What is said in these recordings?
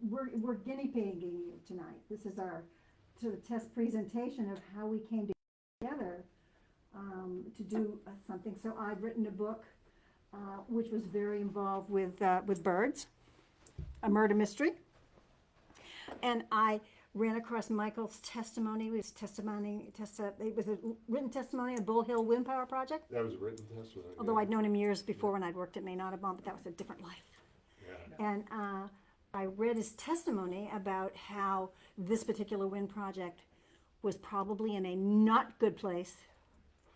we're guinea pigging you tonight. This is our sort of test presentation of how we came together to do something. So I've written a book which was very involved with birds, a murder mystery, and I ran across Michael's testimony. It was a written testimony on Bull Hill Wind Power Project. That was a written testimony. Although I'd known him years before when I'd worked at Maine Audubon, but that was a different life. Yeah. And I read his testimony about how this particular wind project was probably in a not good place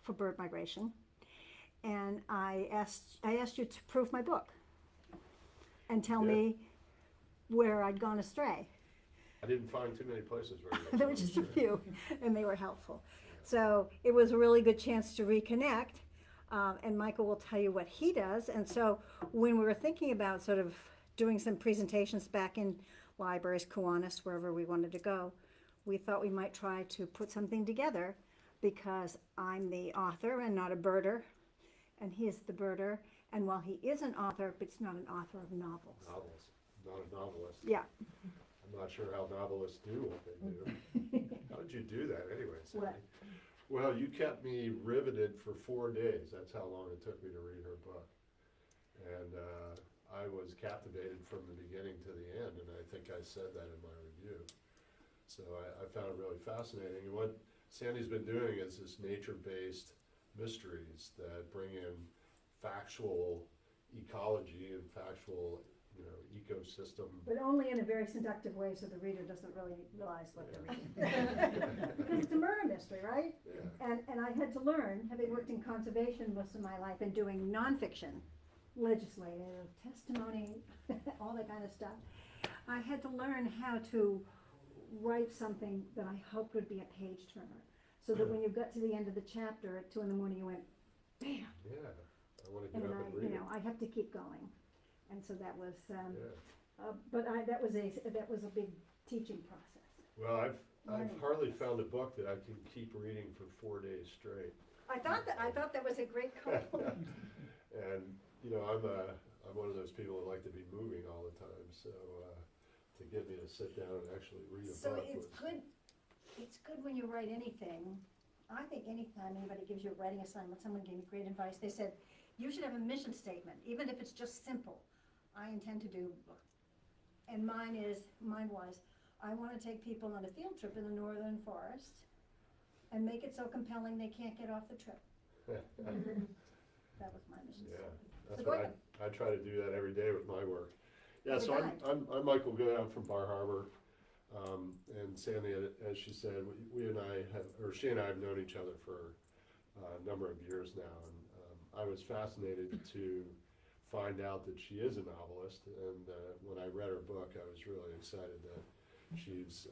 for bird migration. And I asked you to proof my book and tell me where I'd gone astray. I didn't find too many places where There were just a few, and they were helpful. So it was a really good chance to reconnect, and Michael will tell you what he does. And so when we were thinking about sort of doing some presentations back in libraries, Kiwanis, wherever we wanted to go, we thought we might try to put something together because I'm the author and not a birder, and he is the birder. And while he is an author, but he's not an author of novels. Novels, not a novelist. Yeah. I'm not sure how novelists do what they do. How did you do that anyway, Sandy? What? Well, you kept me riveted for 4 days. That's how long it took me to read her book. And I was captivated from the beginning to the end, and I think I said that in my review. So I found it really fascinating. And what Sandy's been doing is this nature-based mysteries that bring in factual ecology and factual ecosystem. But only in a very seductive way, so the reader doesn't really realize what they're reading. Because it's a murder mystery, right? Yeah. And I had to learn, having worked in conservation most of my life and doing nonfiction, legislative, testimony, all that kind of stuff, I had to learn how to write something that I hoped would be a page turner. So that when you got to the end of the chapter at 2 in the morning, you went, bam! Yeah, I want to get up and read it. I have to keep going. And so that was, that was a big teaching process. Well, I've hardly found a book that I can keep reading for 4 days straight. I thought that was a great compliment. And I'm one of those people that like to be moving all the time. So to get me to sit down and actually read a book. So it's good when you write anything. I think anytime anybody gives you a writing assignment, someone gave me great advice. They said you should have a mission statement, even if it's just simple. I intend to do, and mine was, I want to take people on a field trip in the northern forest and make it so compelling they can't get off the trip. That was my mission. Yeah, statement. that's So what I try to do that every day with my work. Yeah, As a so guide. I'm Michael Good. I'm from Bar Harbor, and Sandy, as she said, she and I have known each other for a number of years now, and I was fascinated to find out that she is a novelist, and when I read her book, I was really excited that she's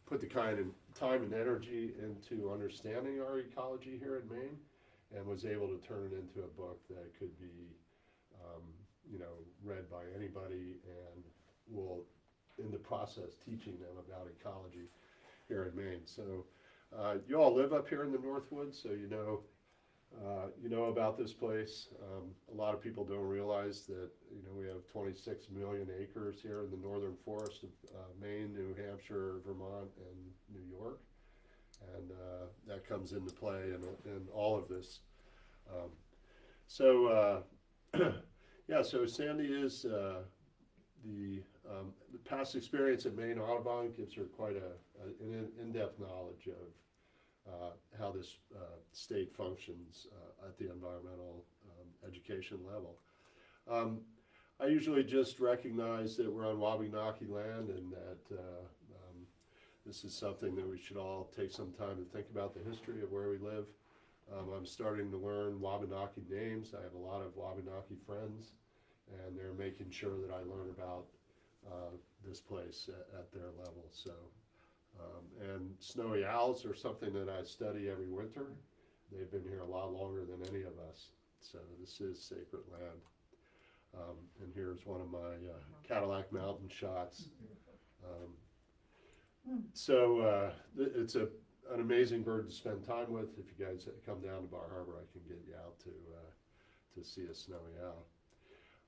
put the kind of time and energy into understanding our ecology here in Maine, and was able to turn it into a book that could be, read by anybody, and will, in the process, teaching them about ecology here in Maine. So you all live up here in the Northwoods, so you know about this place. A lot of people don't realize that we have 26 million acres here in the northern forest of Maine, New Hampshire, Vermont, and New York, and that comes into play in all of this. So Sandy is the past experience at Maine Audubon gives her quite an in-depth knowledge of how this state functions at the environmental education level. I usually just recognize that we're on Wabanaki land, and that this is something that we should all take some time to think about the history of where we live. I'm starting to learn Wabanaki names. I have a lot of Wabanaki friends, and they're making sure that I learn about this place at their level. So. And snowy owls are something that I study every winter. They've been here a lot longer than any of us. So this is sacred land. And here's one of my Cadillac Mountain shots. It's an amazing bird to spend time with. If you guys come down to Bar Harbor, I can get you out to see a snowy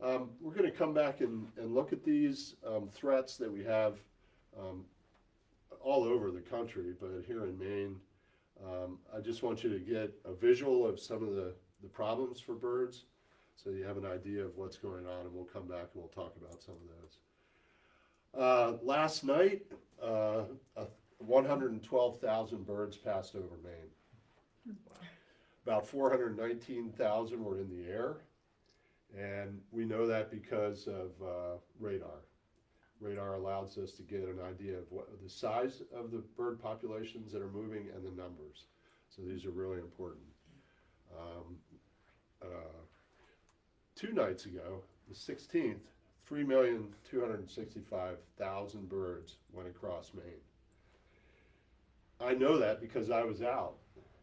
We're going to come back and look at these threats that we have all over the country, but here in Maine, I just want you to get a visual of some of the problems for birds so you have an idea of what's going on, and we'll come back and we'll talk about some of those. Last night, 112,000 birds passed over Maine. About 419,000 were in the air, and we know that because of radar. Radar allows us to get an idea of what the size of the bird populations that are moving and the numbers. So these are really important. 2 nights ago, the 16th, 3,265,000 birds went across Maine. I know that because I was out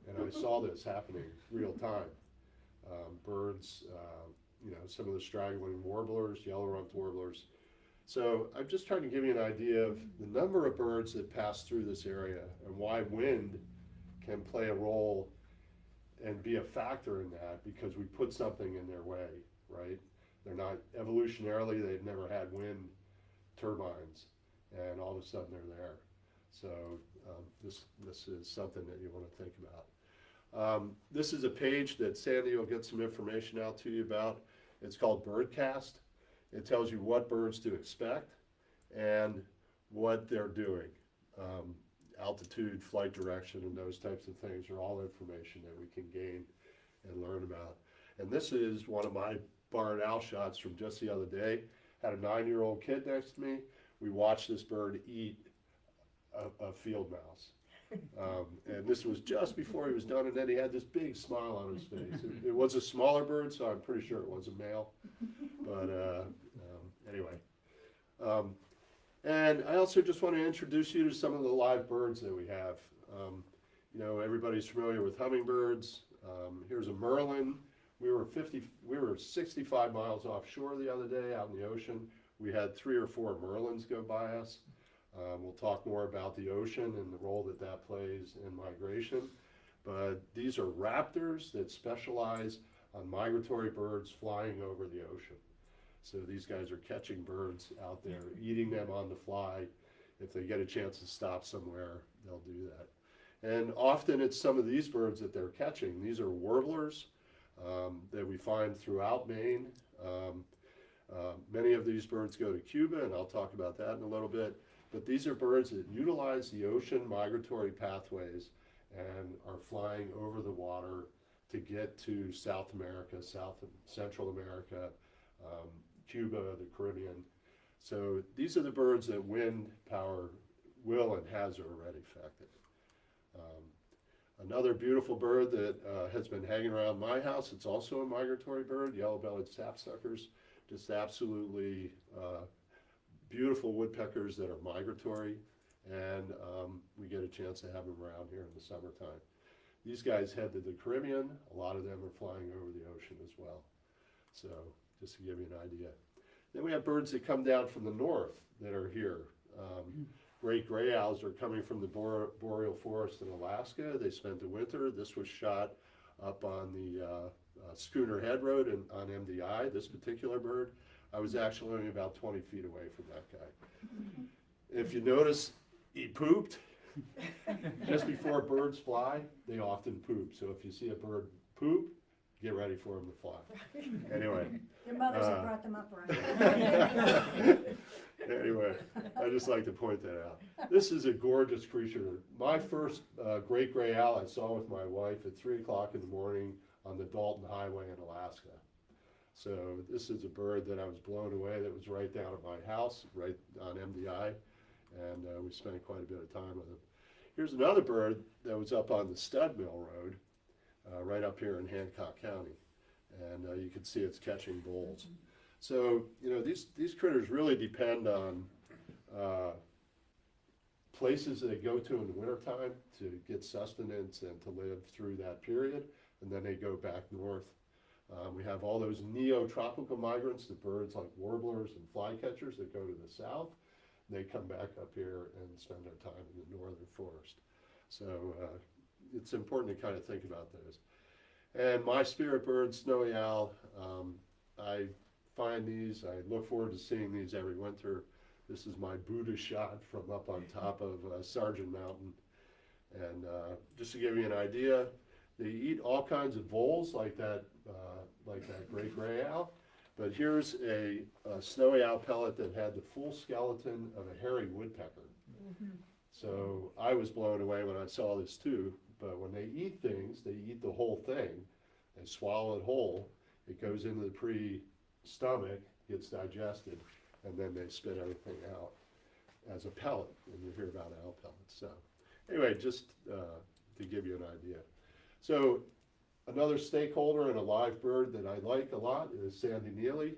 and I saw this happening real time. Birds, some of the straggling warblers, yellow-rumped warblers. So I'm just trying to give you an idea of the number of birds that pass through this area and why wind can play a role and be a factor in that, because we put something in their way, right? They're not, evolutionarily, they've never had wind turbines, and all of a sudden they're there. So this is something that you want to think about. This is a page that Sandy will get some information out to you about. It's called Birdcast. It tells you what birds to expect and what they're doing. Altitude, flight direction, and those types of things are all information that we can gain and learn about. And this is one of my barred owl shots from just the other day. Had a 9-year-old kid next to me. We watched this bird eat a field mouse. And this was just before he was done, and then he had this big smile on his face. It was a smaller bird, so I'm pretty sure it was a male. But anyway. And I also just want to introduce you to some of the live birds that we have. Everybody's familiar with hummingbirds. Here's a merlin. We were 65 miles offshore the other day out in the ocean. We had 3 or 4 merlins go by us. We'll talk more about the ocean and the role that plays in migration. But these are raptors that specialize on migratory birds flying over the ocean. So these guys are catching birds out there, eating them on the fly. If they get a chance to stop somewhere, they'll do that. And often it's some of these birds that they're catching. These are warblers that we find throughout Maine. Many of these birds go to Cuba, and I'll talk about that in a little bit. But these are birds that utilize the ocean migratory pathways and are flying over the water to get to South America, South and Central America, Cuba, the Caribbean. So these are the birds that wind power will and has already affected. Another beautiful bird that has been hanging around my house, it's also a migratory bird, yellow-bellied sapsuckers, just absolutely beautiful woodpeckers that are migratory, and we get a chance to have them around here in the summertime. These guys head to the Caribbean. A lot of them are flying over the ocean as well. So just to give you an idea. Then we have birds that come down from the north that are here. Great gray owls are coming from the boreal forest in Alaska. They spent the winter. This was shot up on the Schooner Head Road on MDI, this particular bird. I was actually only about 20 feet away from that guy. If you notice, he pooped. Just before birds fly, they often poop. So if you see a bird poop, get ready for him to fly. Anyway. Your mothers have brought them up right. Anyway, I just like to point that out. This is a gorgeous creature. My first great gray owl I saw with my wife at 3 o'clock in the morning on the Dalton Highway in Alaska. So this is a bird that I was blown away, that was right down at my house, right on MDI, and we spent quite a bit of time with him. Here's another bird that was up on the Stud Mill Road, right up here in Hancock County, and you can see it's catching bulls. So, these critters really depend on places that they go to in the wintertime to get sustenance and to live through that period, and then they go back north. We have all those neotropical migrants, the birds like warblers and flycatchers that go to the south. They come back up here and spend their time in the northern forest. So it's important to kind of think about those. And my spirit bird, snowy owl, I find these. I look forward to seeing these every winter. This is my Buddha shot from up on top of Sargent Mountain. And just to give you an idea, they eat all kinds of voles like that great gray owl. But here's a snowy owl pellet that had the full skeleton of a hairy woodpecker. So I was blown away when I saw this too. But when they eat things, they eat the whole thing. They swallow it whole. It goes into the pre-stomach, gets digested, and then they spit everything out as a pellet. And you hear about owl pellets. So anyway, just to give you an idea. So another stakeholder in a live bird that I like a lot is Sandra Neily.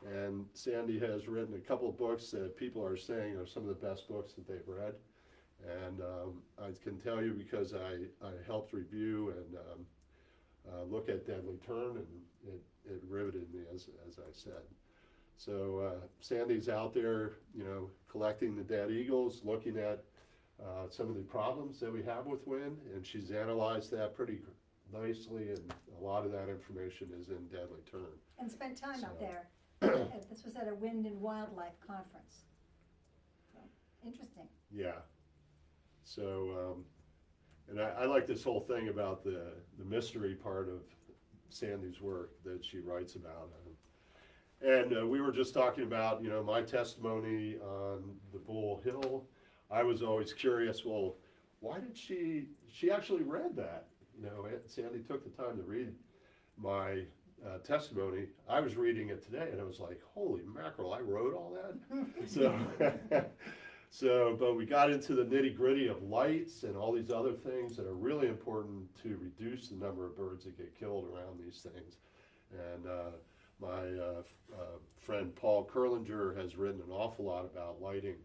And Sandy has written a couple of books that people are saying are some of the best books that they've read. And I can tell you because I helped review and look at Deadly Turn, and it riveted me, as I said. So Sandy's out there, collecting the dead eagles, looking at some of the problems that we have with wind, and she's analyzed that pretty nicely, and a lot of that information is in Deadly Turn. And spent time up So- there. This was at a Wind and Wildlife Conference. So, interesting. Yeah. So, and I like this whole thing about the mystery part of Sandy's work that she writes about. And we were just talking about, my testimony on the Bull Hill. I was always curious, well, why did she actually read that? Sandy took the time to read my testimony. I was reading it today and I was like, holy mackerel, I wrote all that? But we got into the nitty gritty of lights and all these other things that are really important to reduce the number of birds that get killed around these things. And my friend Paul Kurlinger has written an awful lot about lighting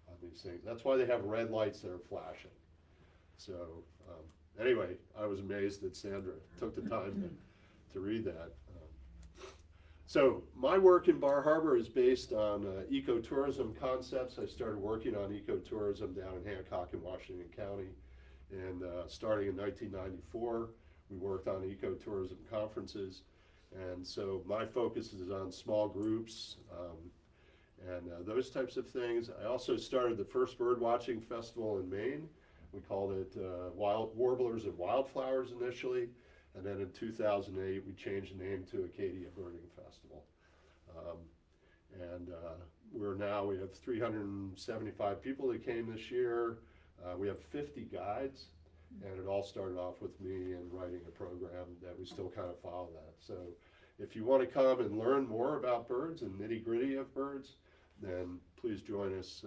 on these things. That's why they have red lights that are flashing. So anyway, I was amazed that Sandra took the time to read that. So my work in Bar Harbor is based on ecotourism concepts. I started working on ecotourism down in Hancock and Washington County, and starting in 1994, we worked on ecotourism conferences. And so my focus is on small groups and those types of things. I also started the first bird watching festival in Maine. We called it Wild Warblers and Wildflowers initially. And then in 2008, we changed the name to Acadia Birding Festival. We have 375 people that came this year. We have 50 guides, and it all started off with me and writing a program that we still kind of follow that. So if you want to come and learn more about birds and nitty gritty of birds, then please join us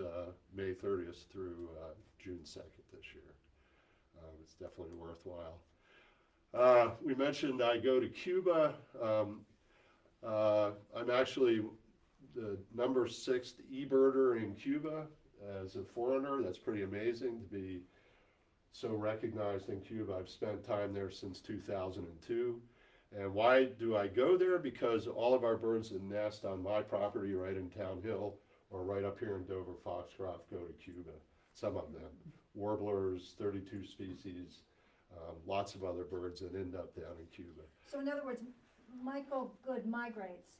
May 30th through June 2nd this year. It's definitely worthwhile. We mentioned I go to Cuba. I'm actually the number 6th eBirder in Cuba as a foreigner. That's pretty amazing to be so recognized in Cuba. I've spent time there since 2002. And why do I go there? Because all of our birds that nest on my property right in Town Hill or right up here in Dover Foxcroft go to Cuba. Some of them. Warblers, 32 species. Lots of other birds that end up down in Cuba. So in other words, Michael Good migrates.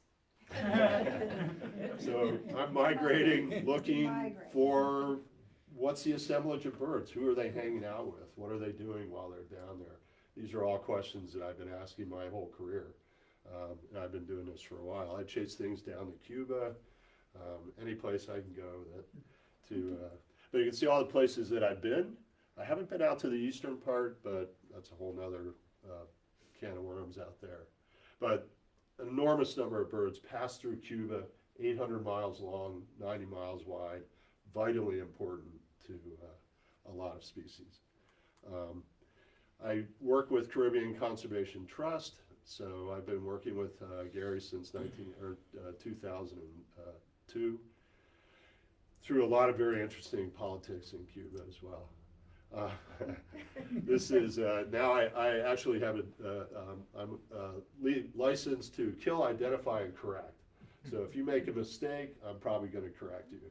So I'm migrating, looking for what's the assemblage of birds? Who are they hanging out with? What are they doing while they're down there? These are all questions that I've been asking my whole career. And I've been doing this for a while. I chase things down to Cuba, any place I can go but you can see all the places that I've been. I haven't been out to the eastern part, but that's a whole nother can of worms out there. But an enormous number of birds pass through Cuba, 800 miles long, 90 miles wide, vitally important to a lot of species. I work with Caribbean Conservation Trust, so I've been working with Gary since 2002, through a lot of very interesting politics in Cuba as well. This is now I actually have I'm licensed to kill, identify, and correct. So if you make a mistake, I'm probably going to correct you.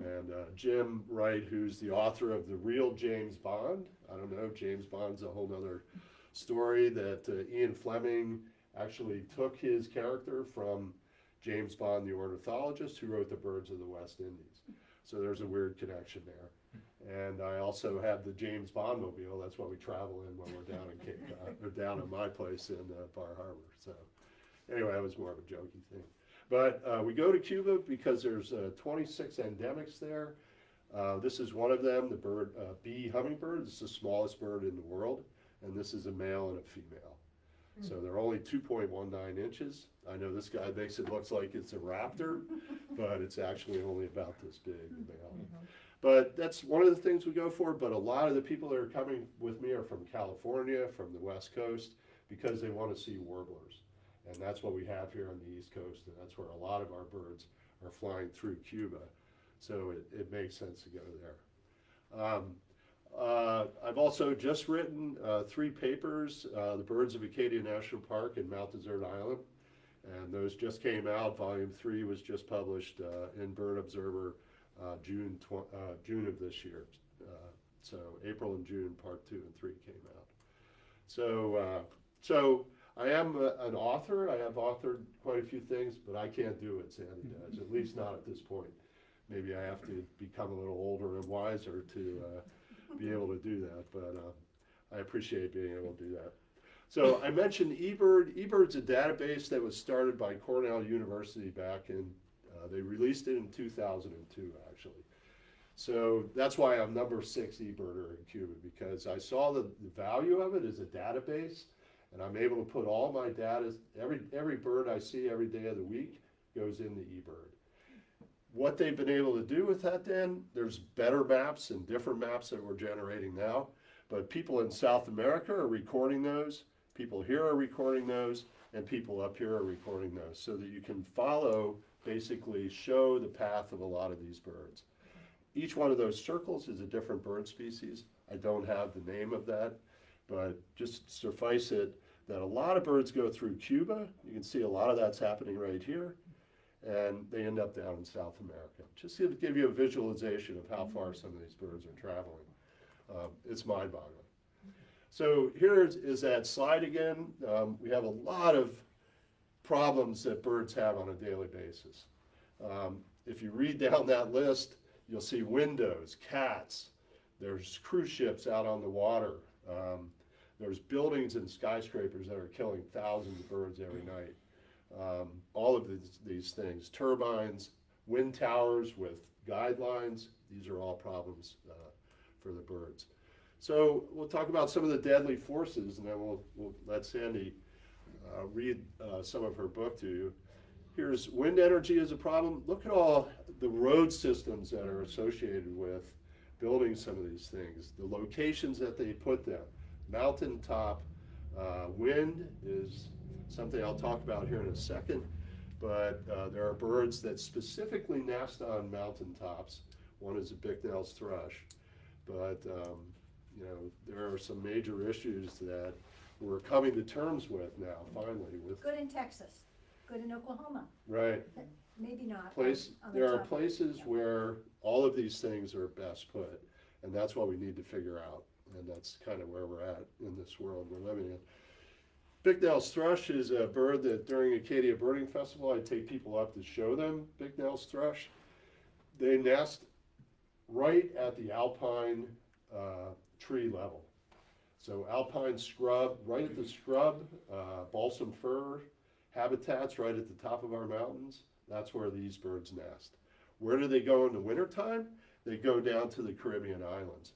And Jim Wright, who's the author of The Real James Bond, I don't know, James Bond's a whole nother story that Ian Fleming actually took his character from James Bond, the ornithologist, who wrote The Birds of the West Indies. So there's a weird connection there. And I also have the James Bond mobile. That's what we travel in when we're down in Cape Cod, or down at my place in Bar Harbor. So anyway, that was more of a jokey thing. But we go to Cuba because there's 26 endemics there. This is one of them, the bird, bee hummingbird. It's the smallest bird in the world, and this is a male and a female. So they're only 2.19 inches. I know this guy makes it look like it's a raptor, but it's actually only about this big, the male. But that's one of the things we go for, but a lot of the people that are coming with me are from California, from the West Coast, because they want to see warblers. And that's what we have here on the East Coast, and that's where a lot of our birds are flying through Cuba. So it makes sense to go there. I've also just written 3 papers, The Birds of Acadia National Park and Mount Desert Island, and those just came out. Volume 3 was just published in Bird Observer June of this year. So April and June, part 2 and 3 came out. So I am an author. I have authored quite a few things, but I can't do what Sandy does, at least not at this point. Maybe I have to become a little older and wiser to be able to do that, but I appreciate being able to do that. So I mentioned eBird. eBird's a database that was started by Cornell University back in, they released it in 2002 actually. So that's why I'm number 6 eBirder in Cuba, because I saw the value of it as a database, and I'm able to put all my data, every bird I see every day of the week goes into eBird. What they've been able to do with that then, there's better maps and different maps that we're generating now, but people in South America are recording those, people here are recording those, and people up here are recording those, so that you can follow, basically show the path of a lot of these birds. Each one of those circles is a different bird species. I don't have the name of that, but just suffice it that a lot of birds go through Cuba. You can see a lot of that's happening right here, and they end up down in South America. Just to give you a visualization of how far some of these birds are traveling. It's mind-boggling. So here is that slide again. We have a lot of problems that birds have on a daily basis. If you read down that list, you'll see windows, cats, there's cruise ships out on the water, there's buildings and skyscrapers that are killing thousands of birds every night. All of these things, turbines, wind towers with guidelines, these are all problems for the birds. So we'll talk about some of the deadly forces, and then we'll let Sandy read some of her book to you. Here's wind energy as a problem. Look at all the road systems that are associated with building some of these things, the locations that they put them. Mountaintop wind is something I'll talk about here in a second, but there are birds that specifically nest on mountaintops. One is a Bicknell's thrush, but you know, there are some major issues that we're coming to terms with now, finally. Good in Texas, good in Oklahoma. Right. Maybe not. There are places where all of these things are best put, and that's what we need to figure out, and that's kind of where we're at in this world we're living in. Bicknell's thrush is a bird that during Acadia Birding Festival, I take people up to show them Bicknell's thrush. They nest right at the alpine tree level. So alpine scrub, right at the scrub, balsam fir habitats right at the top of our mountains. That's where these birds nest. Where do they go in the wintertime? They go down to the Caribbean islands.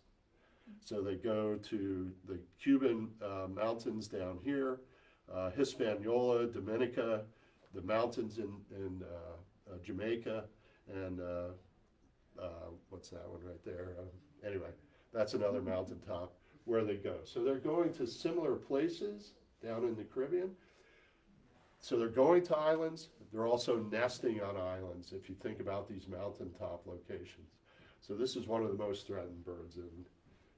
So they go to the Cuban mountains down here, Hispaniola, Dominica, the mountains in Jamaica, and what's that one right there? Anyway, that's another mountaintop where they go. So they're going to similar places down in the Caribbean. So they're going to islands. They're also nesting on islands if you think about these mountaintop locations. So this is one of the most threatened birds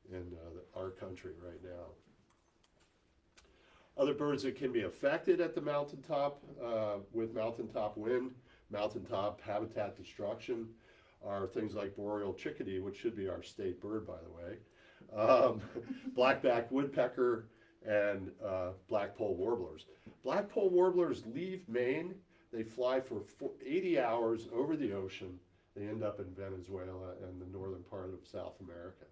in our country right now. Other birds that can be affected at the mountaintop with mountaintop wind, mountaintop habitat destruction, are things like boreal chickadee, which should be our state bird, by the way, black-backed woodpecker, and black-polled warblers. Black-polled warblers leave Maine they fly for 80 hours over the ocean. They end up in Venezuela and the northern part of South America.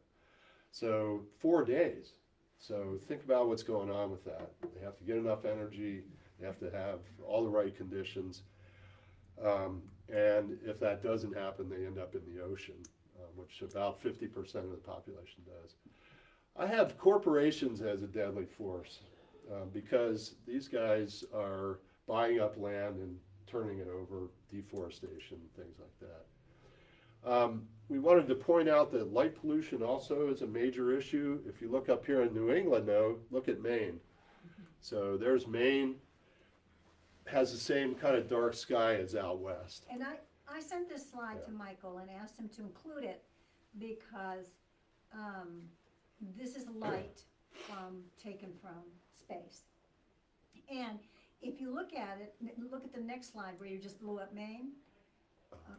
So 4 days. So think about what's going on with that. They have to get enough energy. They have to have all the right conditions. And if that doesn't happen, they end up in the ocean, which about 50% of the population does. I have corporations as a deadly force because these guys are buying up land and turning it over, deforestation, things like that. We wanted to point out that light pollution also is a major issue. If you look up here in New England, though, look at Maine. So there's Maine, has the same kind of dark sky as out west. And I sent this slide to Michael and asked him to include it because this is light taken from space. And if you look at it, look at the next slide where you just blew up Maine,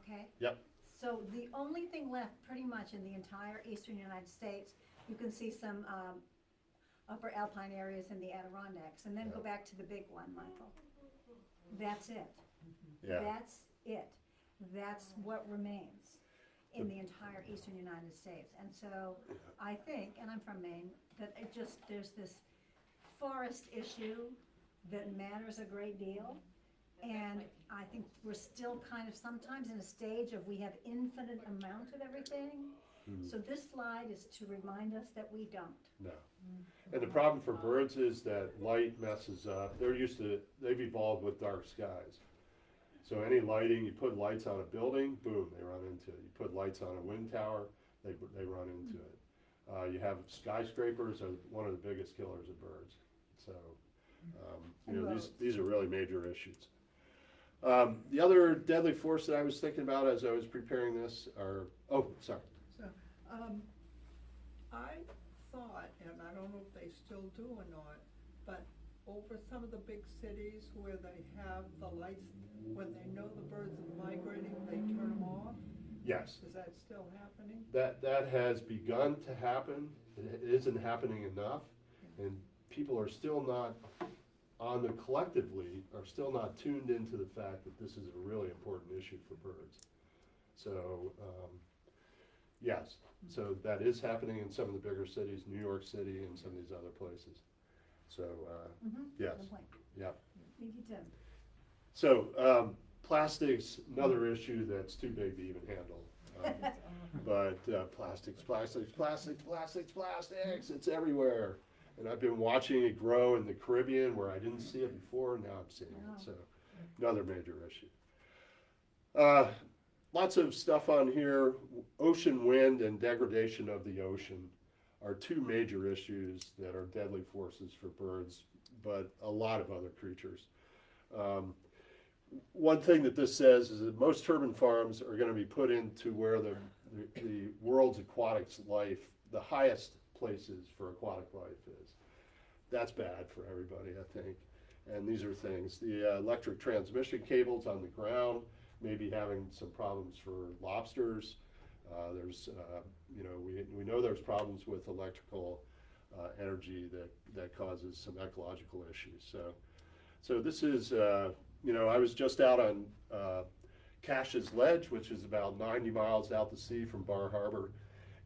okay? Yep. So the only thing left pretty much in the entire eastern United States, you can see some upper alpine areas in the Adirondacks, and then go back to the big one, Michael. That's it. Yeah. That's it. That's what remains in the entire eastern United States. And so I think, and I'm from Maine, that there's this forest issue that matters a great deal. And I think we're still kind of sometimes in a stage of we have infinite amount of everything. So this slide is to remind us that we don't. No. And the problem for birds is that light messes up. They've evolved with dark skies. So any lighting, you put lights on a building, boom, they run into it. You put lights on a wind tower, they run into it. You have skyscrapers are one of the biggest killers of birds. So, these are really major issues. The other deadly force that I was thinking about as I was preparing this are, sorry. So, I thought, and I don't know if they still do or not, but over some of the big cities where they have the lights, when they know the birds are migrating, they turn them off? Yes. Is that still happening? That has begun to happen. It isn't happening enough, and people are still not collectively are still not tuned into the fact that this is a really important issue for birds. So, yes, so that is happening in some of the bigger cities, New York City and some of these other places. So, yes, Good point. yeah. Thank you, Tim. So, plastics, another issue that's too big to even handle. But plastics, it's everywhere. And I've been watching it grow in the Caribbean where I didn't see it before, now I'm seeing it. So, another major issue. Lots of stuff on here. Ocean wind and degradation of the ocean are two major issues that are deadly forces for birds, but a lot of other creatures. One thing that this says is that most turbine farms are going to be put into where the world's aquatic life, the highest places for aquatic life is. That's bad for everybody, I think. And these are things. The electric transmission cables on the ground may be having some problems for lobsters. We know there's problems with electrical energy that causes some ecological issues. So this is, I was just out on Cash's Ledge, which is about 90 miles out to sea from Bar Harbor,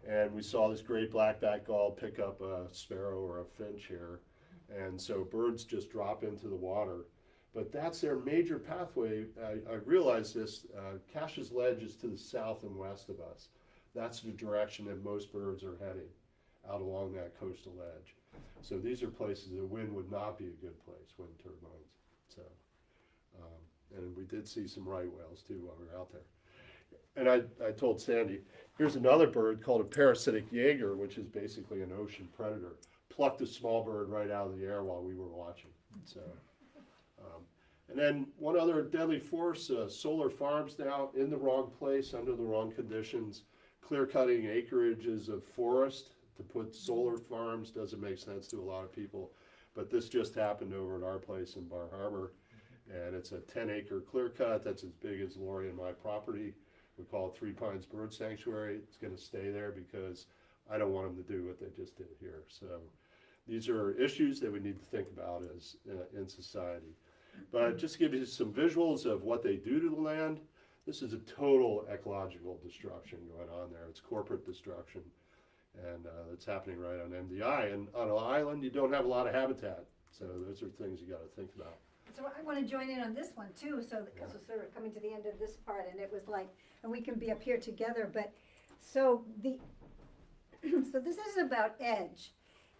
and we saw this great black-backed gull pick up a sparrow or a finch here, and so birds just drop into the water. But that's their major pathway. I realized this, Cash's Ledge is to the south and west of us. That's the direction that most birds are heading, out along that coastal edge. So these are places that wind would not be a good place, wind turbines. So, and we did see some right whales too while we were out there. And I told Sandy, here's another bird called a parasitic jaeger, which is basically an ocean predator. Plucked a small bird right out of the air while we were watching. So, and then one other deadly force, solar farms now in the wrong place, under the wrong conditions. Clear-cutting acreages of forest to put solar farms doesn't make sense to a lot of people. But this just happened over at our place in Bar Harbor. And it's a 10-acre clear cut that's as big as Lori and my property. We call it Three Pines Bird Sanctuary. It's going to stay there because I don't want them to do what they just did here. So these are issues that we need to think about as in society. But just to give you some visuals of what they do to the land, this is a total ecological destruction going on there. It's corporate destruction, and it's happening right on MDI. And on an island, you don't have a lot of habitat, so those are things you got to think about. So I want to join in on this one too, so, because we're sort of coming to the end of this part, and it was like, and we can be up here together, but, so so this is about edge.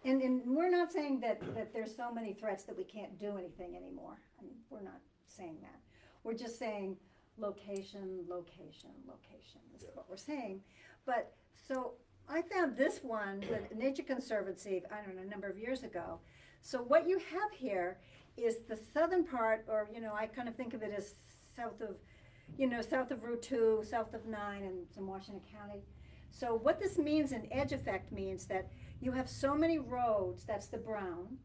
And we're not saying that there's so many threats that we can't do anything anymore. I mean, we're not saying that. We're just saying location, location, location, this is what we're saying. But, so I found this one with Nature Conservancy, I don't know, a number of years ago. So what you have here is the southern part, or, I kind of think of it as south of Route 2, south of 9, and some Washington County. So what this means in edge effect means that you have so many roads, that's the brown,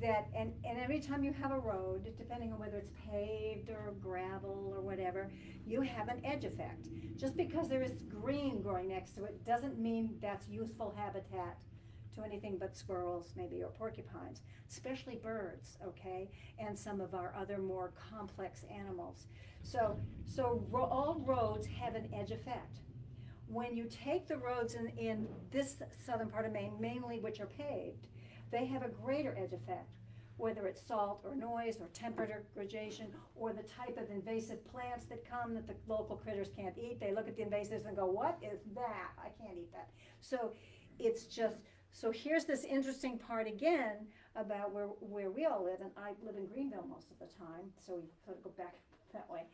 that, and every time you have a road, depending on whether it's paved or gravel or whatever, you have an edge effect. Just because there is green growing next to it doesn't mean that's useful habitat to anything but squirrels, maybe, or porcupines, especially birds, okay, and some of our other more complex animals. So all roads have an edge effect. When you take the roads in this southern part of Maine, mainly which are paved, they have a greater edge effect, whether it's salt or noise or temperature gradation or the type of invasive plants that come that the local critters can't eat. They look at the invasives and go, what is that? I can't eat that. So it's just, so here's this interesting part again about where we all live, and I live in Greenville most of the time, so we sort of go back that way.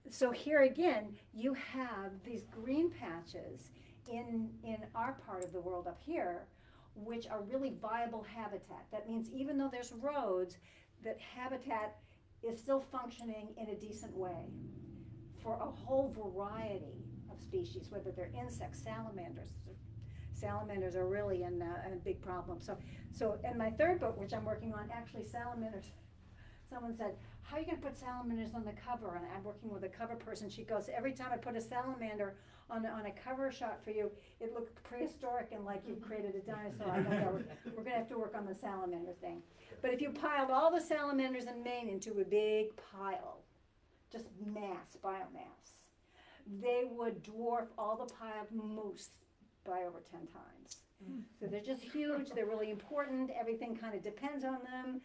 So here again, you have these green patches in our part of the world up here, which are really viable habitat. That means even though there's roads, that habitat is still functioning in a decent way for a whole variety of species, whether they're insects, salamanders. Salamanders are really in a big problem. So in my third book, which I'm working on, actually salamanders, someone said, how are you gonna put salamanders on the cover? And I'm working with a cover person. She goes, every time I put a salamander on a cover shot for you, it looked prehistoric and like you've created a dinosaur. I go, we're gonna have to work on the salamander thing. But if you piled all the salamanders in Maine into a big pile, just mass, biomass, they would dwarf all the piled moose by over 10 times. So they're just huge, they're really important, everything kind of depends on them.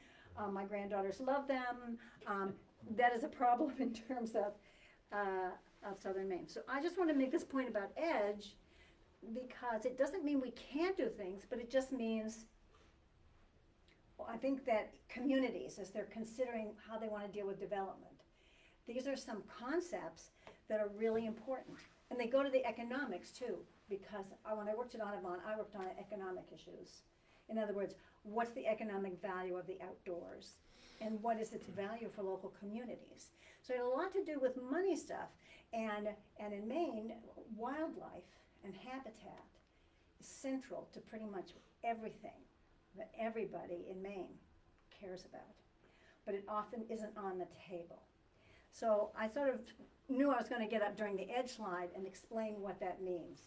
My granddaughters love them. That is a problem in terms of southern Maine. So I just want to make this point about edge, because it doesn't mean we can't do things, but it just means, I think that communities, as they're considering how they want to deal with development, these are some concepts that are really important. And they go to the economics too, because when I worked at Audubon, I worked on economic issues. In other words, what's the economic value of the outdoors? And what is its value for local communities? So it had a lot to do with money stuff. And in Maine, wildlife and habitat is central to pretty much everything that everybody in Maine cares about. But it often isn't on the table. So I sort of knew I was going to get up during the edge slide and explain what that means.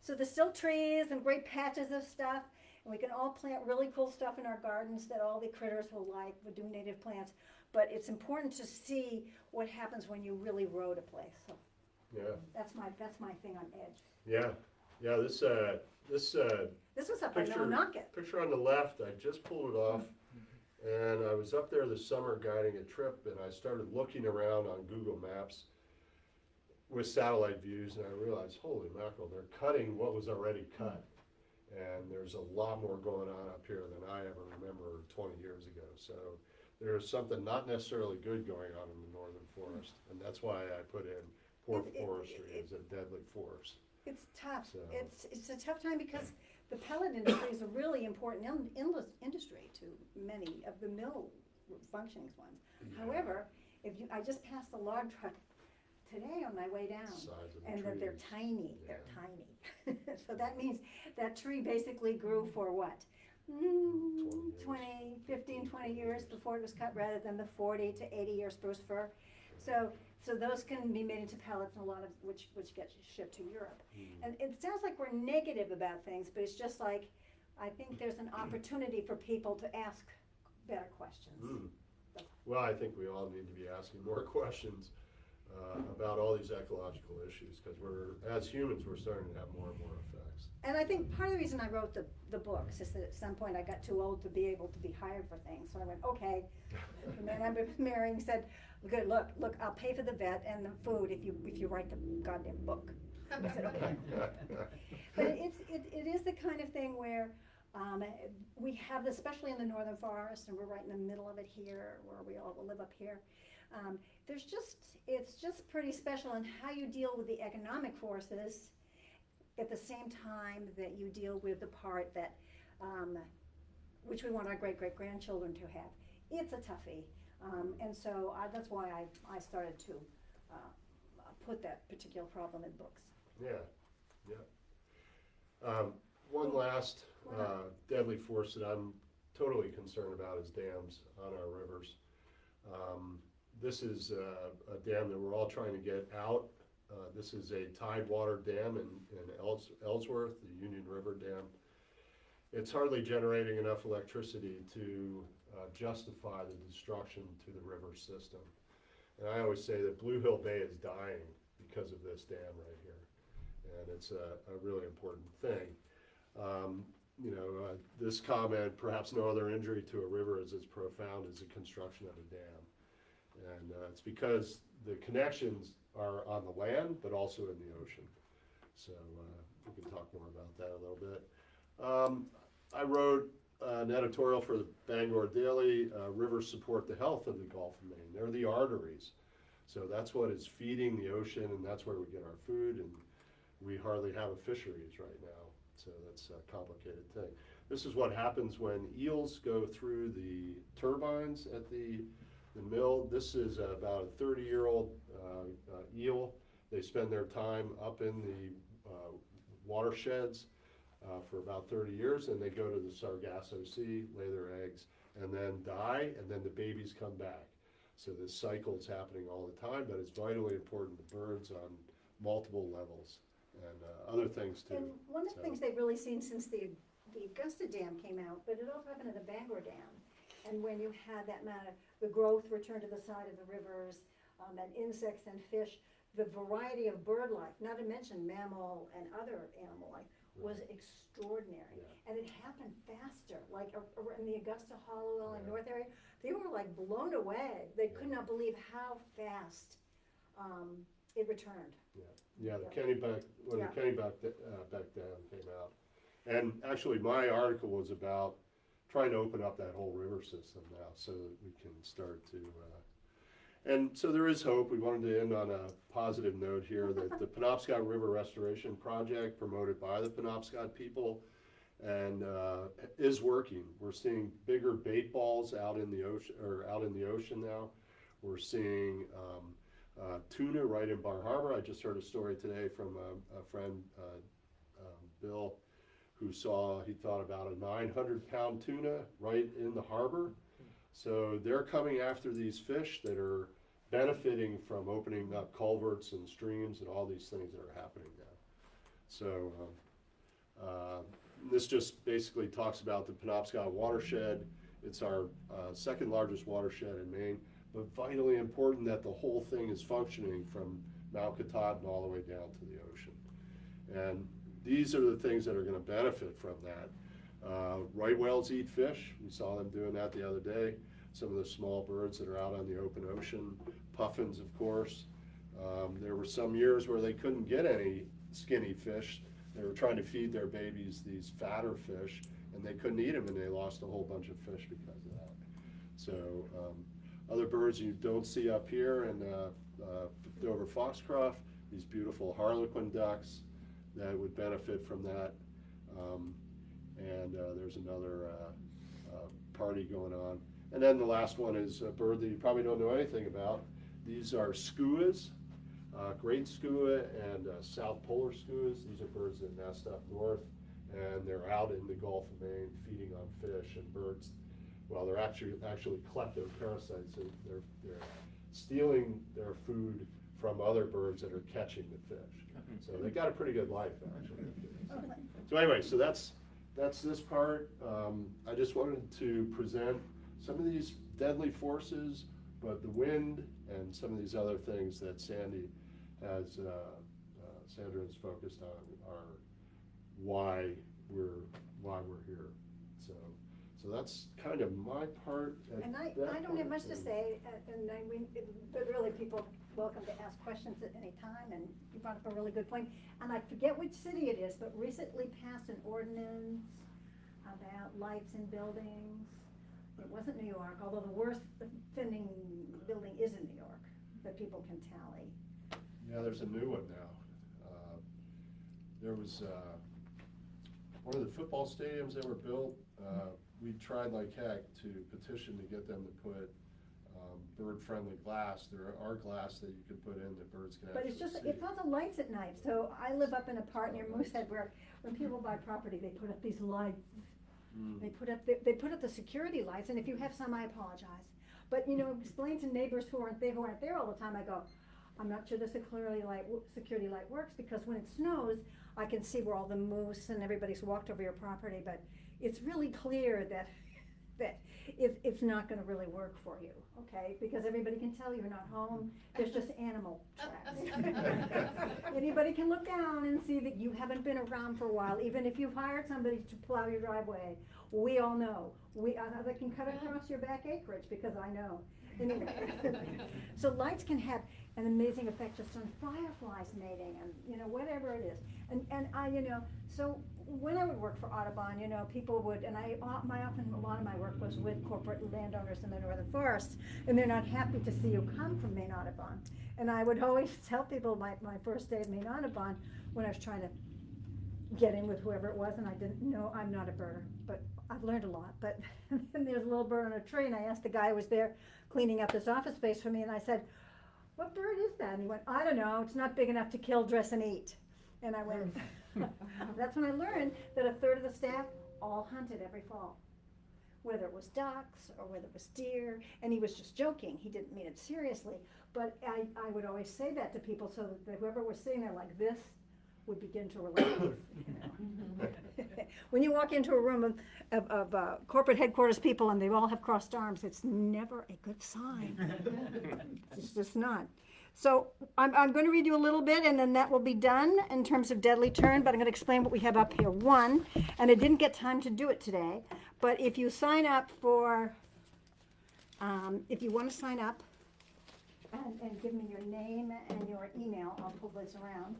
So there's still trees and great patches of stuff, and we can all plant really cool stuff in our gardens that all the critters will like. We do native plants, but it's important to see what happens when you really road a place. So Yeah. that's my thing on edge. Yeah. This This was up by Millinocket. picture on the left, I just pulled it off, and I was up there this summer guiding a trip, and I started looking around on Google Maps with satellite views, and I realized, holy mackerel, they're cutting what was already cut. And there's a lot more going on up here than I ever remember 20 years ago. So there's something not necessarily good going on in the northern forest, and that's why I put in port forestry as a deadly force. It's tough. So- It's a tough time because the pellet industry is a really important industry to many of the mill functioning ones. However, I just passed a log truck today on my way down, Size of the and that they're trees. tiny. Yeah. They're tiny. So that means that tree basically grew for what? 20 years before it was cut, rather than the 40 to 80 year spruce fir. So those can be made into pellets, and a lot of which get shipped to Europe. And it sounds like we're negative about things, but it's just like, I think there's an opportunity for people to ask better questions. Well, I think we all need to be asking more questions about all these ecological issues, because as humans, we're starting to have more and more effects. And I think part of the reason I wrote the books is that at some point I got too old to be able to be hired for things, so I went, okay. And then I remember marrying, said, good, look, I'll pay for the vet and the food if you write the goddamn book. I said, okay. But it is the kind of thing where we have this, especially in the northern forest, and we're right in the middle of it here, where we all live up here. It's just pretty special in how you deal with the economic forces at the same time that you deal with the part that, which we want our great-great-grandchildren to have. It's a toughie, and so that's why I started to put that particular problem in books. Yeah. One last deadly force that I'm totally concerned about is dams on our rivers. This is a dam that we're all trying to get out. This is a tidewater dam in Ellsworth, the Union River Dam. It's hardly generating enough electricity to justify the destruction to the river system. And I always say that Blue Hill Bay is dying because of this dam right here. And it's a really important thing. This comment, perhaps no other injury to a river is as profound as the construction of a dam. And it's because the connections are on the land, but also in the ocean. So we can talk more about that a little bit. I wrote an editorial for the Bangor Daily, Rivers Support the Health of the Gulf of Maine. They're the arteries. So that's what is feeding the ocean, and that's where we get our food, and we hardly have a fisheries right now. So that's a complicated thing. This is what happens when eels go through the turbines at the mill. This is about a 30-year-old eel. They spend their time up in the watersheds for about 30 years, and they go to the Sargasso Sea, lay their eggs, and then die, and then the babies come back. So this cycle is happening all the time, but it's vitally important to birds on multiple levels and other things too. And one of the things they've really seen since the Augusta Dam came out, but it also happened in the Bangor Dam. And when you had that amount of the growth return to the side of the rivers, and insects and fish, the variety of bird life, not to mention mammal and other animal life, was extraordinary. Yeah. And it happened faster, like in the Augusta Hollow and North area, they were like blown away. They could not believe how fast it returned. Yeah, the Kennebec, when the Kennebec Dam came out. And actually my article was about trying to open up that whole river system now so that we can start to, and so there is hope. We wanted to end on a positive note here that the Penobscot River Restoration Project, promoted by the Penobscot people, and is working. We're seeing bigger bait balls out in the ocean now. We're seeing tuna right in Bar Harbor. I just heard a story today from a friend, Bill, who he thought about a 900-pound tuna right in the harbor. So they're coming after these fish that are benefiting from opening up culverts and streams and all these things that are happening now. So this just basically talks about the Penobscot watershed. It's our second largest watershed in Maine, but vitally important that the whole thing is functioning from Mount Katahdin all the way down to the ocean. And these are the things that are going to benefit from that. Right whales eat fish. We saw them doing that the other day. Some of the small birds that are out on the open ocean, puffins, of course. There were some years where they couldn't get any skinny fish. They were trying to feed their babies these fatter fish, and they couldn't eat them, and they lost a whole bunch of fish because of that. So other birds you don't see up here, and Dover foxcroft, these beautiful harlequin ducks that would benefit from that. And there's another party going on. And then the last one is a bird that you probably don't know anything about. These are skuas, great skua and South Polar skuas. These are birds that nest up north, and they're out in the Gulf of Maine feeding on fish and birds. Well, they're actually kleptoparasites. They're stealing their food from other birds that are catching the fish. So they've got a pretty good life, actually. So anyway, so that's this part. I just wanted to present some of these deadly forces but the wind and some of these other things that Sandy has, Sandra has focused on are why we're here. So that's kind of my part. And I don't have much to say, but really people welcome to ask questions at any time, and you brought up a really good point. And I forget which city it is, but recently passed an ordinance about lights in buildings. It wasn't New York, although the worst offending building is in New York, that people can tally. Yeah, there's a new one now. There was one of the football stadiums that were built. We tried like heck to petition to get them to put bird-friendly glass. There are glass that you could put in that birds can But actually it's just, see. it's also lights at night. So I live up in a part near Moosehead where when people buy property, they put up these lights. They put up the security lights, and if you have some, I apologize. But explain to neighbors who aren't there all the time. I go, I'm not sure the security light works, because when it snows, I can see where all the moose and everybody's walked over your property. But it's really clear that it's not going to really work for you, okay? Because everybody can tell you're not home. There's just animal tracks. Anybody can look down and see that you haven't been around for a while. Even if you've hired somebody to plow your driveway, we all know. They can cut across your back acreage, because I know. Anyway, so lights can have an amazing effect just on fireflies mating, and whatever it is. And I so when I would work for Audubon, people would, and a lot of my work was with corporate landowners in the northern forests, and they're not happy to see you come from Maine Audubon. And I would always tell people my first day at Maine Audubon, when I was trying to get in with whoever it was, and I didn't know, I'm not a birder, but I've learned a lot. But then there's a little bird on a tree, and I asked the guy who was there cleaning up this office space for me, and I said, what bird is that? And he went, I don't know, it's not big enough to kill, dress, and eat. And I went, that's when I learned that a third of the staff all hunted every fall, whether it was ducks or whether it was deer. And he was just joking, he didn't mean it seriously. But I would always say that to people, so that whoever was sitting there like this would begin to relate. When you walk into a room of corporate headquarters people and they all have crossed arms, it's never a good sign. It's just not. So I'm going to read you a little bit, and then that will be done in terms of Deadly Turn, but I'm going to explain what we have up here. One, and I didn't get time to do it today, but if you sign up for, if you want to sign up and give me your name and your email, I'll pull this around.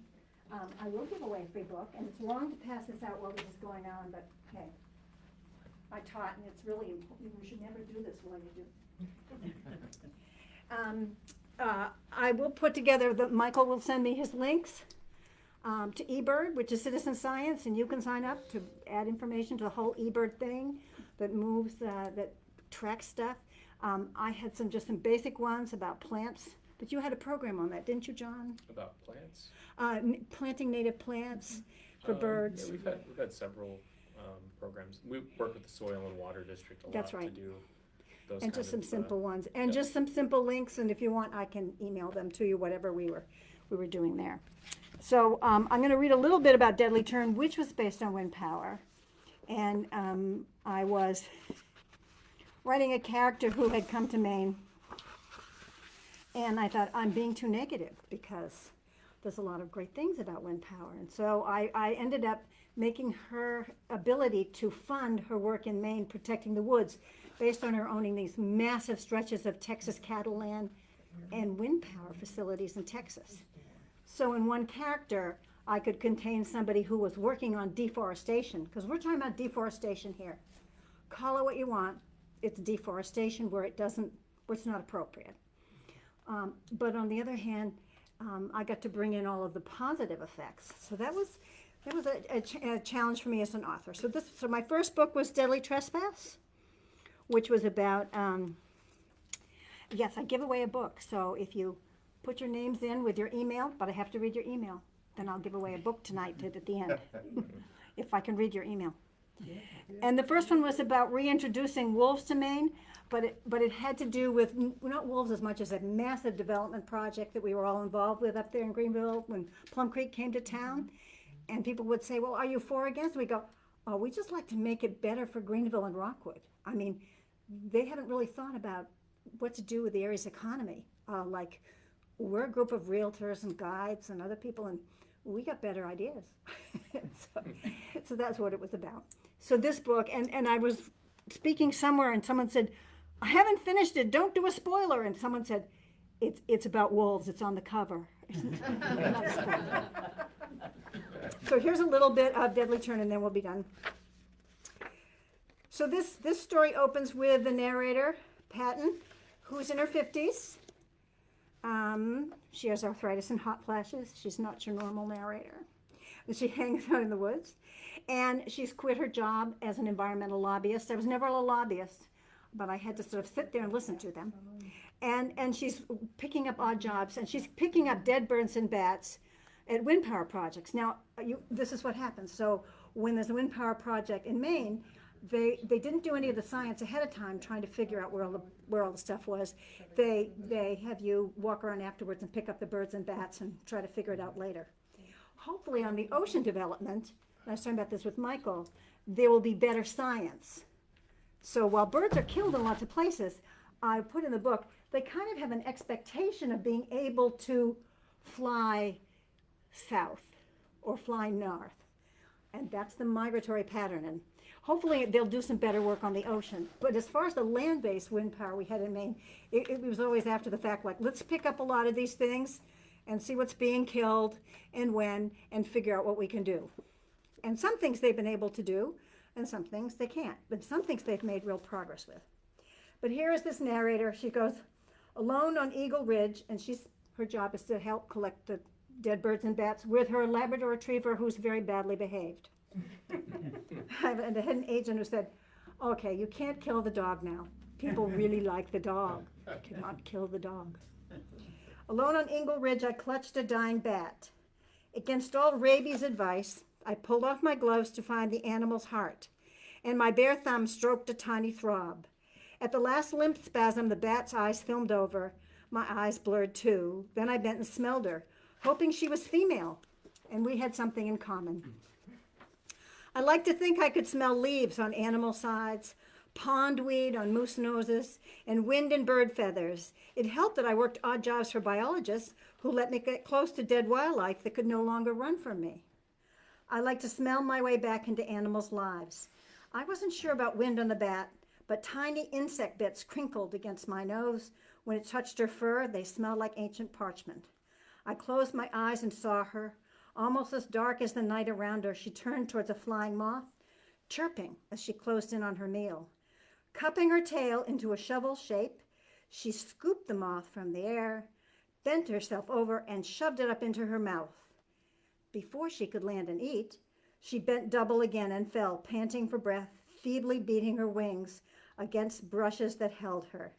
I will give away a free book, and it's wrong to pass this out while this is going on, but hey, I taught, and it's really important. You should never do this while you do. I will put together, Michael will send me his links to eBird, which is citizen science, and you can sign up to add information to the whole eBird thing that moves, that tracks stuff. I had just some basic ones about plants, but you had a program on that, didn't you, John? About plants? Planting native plants for birds. Yeah, we've had several programs. We work with the Soil and Water District a That's lot right. to do those And kind just some of, simple ones, and yep. just some simple links, and if you want, I can email them to you, whatever we were doing there. So I'm going to read a little bit about Deadly Turn, which was based on wind power. And I was writing a character who had come to Maine, and I thought, I'm being too negative, because there's a lot of great things about wind power. And so I ended up making her ability to fund her work in Maine protecting the woods based on her owning these massive stretches of Texas cattle land and wind power facilities in Texas. So in one character, I could contain somebody who was working on deforestation, because we're talking about deforestation here. Call it what you want, it's deforestation where it's not appropriate. But on the other hand, I got to bring in all of the positive effects. So that was a challenge for me as an author. So my first book was Deadly Trespass, which was about, yes, I give away a book. So if you put your names in with your email, but I have to read your email, then I'll give away a book tonight at the end, if I can read your email. And the first one was about reintroducing wolves to Maine, but it had to do with, not wolves as much as a massive development project that we were all involved with up there in Greenville when Plum Creek came to town. And people would say, well, are you for or against? We go, oh, we just like to make it better for Greenville and Rockwood. I mean, they haven't really thought about what to do with the area's economy. Like, we're a group of realtors and guides and other people, and we got better ideas. So that's what it was about. So this book, and I was speaking somewhere, and someone said, I haven't finished it, don't do a spoiler. And someone said, it's about wolves, it's on the cover. Not a spoiler. So here's a little bit of Deadly Turn, and then we'll be done. So this story opens with the narrator, Patton, who's in her 50s. She has arthritis and hot flashes. She's not your normal narrator. And she hangs out in the woods. And she's quit her job as an environmental lobbyist. I was never a lobbyist, but I had to sort of sit there and listen to them. And she's picking up odd jobs, and she's picking up dead birds and bats at wind power projects. Now, this is what happens. So when there's a wind power project in Maine, they didn't do any of the science ahead of time trying to figure out where all the stuff was. They have you walk around afterwards and pick up the birds and bats and try to figure it out later. Hopefully on the ocean development, and I was talking about this with Michael, there will be better science. So while birds are killed in lots of places, I put in the book, they kind of have an expectation of being able to fly south or fly north. And that's the migratory pattern. And hopefully they'll do some better work on the ocean. But as far as the land-based wind power we had in Maine, it was always after the fact, like, let's pick up a lot of these things and see what's being killed and when, and figure out what we can do. And some things they've been able to do, and some things they can't. But some things they've made real progress with. But here is this narrator. She goes alone on Eagle Ridge, and her job is to help collect the dead birds and bats with her Labrador Retriever, who's very badly behaved. I had an agent who said, okay, you can't kill the dog now. People really like the dog. You cannot kill the dog. Alone on Eagle Ridge, I clutched a dying bat. Against all rabies advice, I pulled off my gloves to find the animal's heart, and my bare thumb stroked a tiny throb. At the last limp spasm, the bat's eyes filmed over. My eyes blurred too. Then I bent and smelled her, hoping she was female, and we had something in common. I like to think I could smell leaves on animal sides, pondweed on moose noses, and wind and bird feathers. It helped that I worked odd jobs for biologists who let me get close to dead wildlife that could no longer run from me. I like to smell my way back into animals' lives. I wasn't sure about wind on the bat, but tiny insect bits crinkled against my nose. When it touched her fur, they smelled like ancient parchment. I closed my eyes and saw her. Almost as dark as the night around her, she turned towards a flying moth, chirping as she closed in on her meal. Cupping her tail into a shovel shape, she scooped the moth from the air, bent herself over, and shoved it up into her mouth. Before she could land and eat, she bent double again and fell, panting for breath, feebly beating her wings against brushes that held her.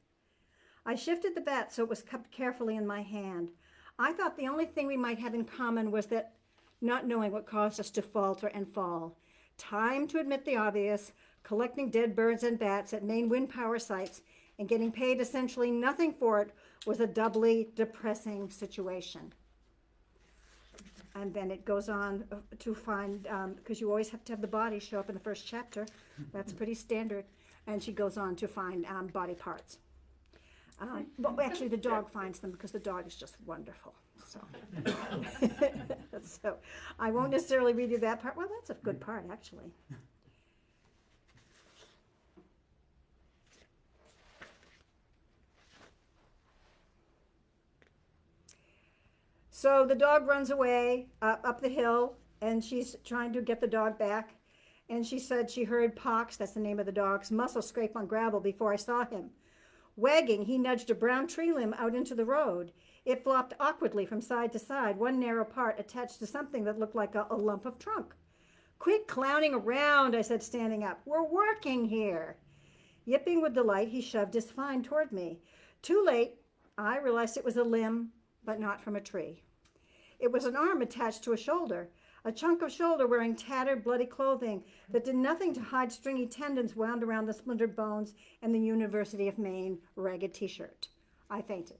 I shifted the bat so it was cupped carefully in my hand. I thought the only thing we might have in common was that not knowing what caused us to falter and fall. Time to admit the obvious, collecting dead birds and bats at Maine wind power sites and getting paid essentially nothing for it was a doubly depressing situation. And then it goes on to find, because you always have to have the body show up in the first chapter. That's pretty standard. And she goes on to find body parts. But actually the dog finds them because the dog is just wonderful. So, so I won't necessarily read you that part. Well, that's a good part, actually. So the dog runs away up the hill, and she's trying to get the dog back. And she said she heard Pox, that's the name of the dog's muscle, scrape on gravel before I saw him. Wagging, he nudged a brown tree limb out into the road. It flopped awkwardly from side to side, one narrow part attached to something that looked like a lump of trunk. Quit clowning around, I said, standing up. We're working here. Yipping with delight, he shoved his find toward me. Too late, I realized it was a limb, but not from a tree. It was an arm attached to a shoulder, a chunk of shoulder wearing tattered, bloody clothing that did nothing to hide stringy tendons wound around the splintered bones and the University of Maine ragged t-shirt. I fainted.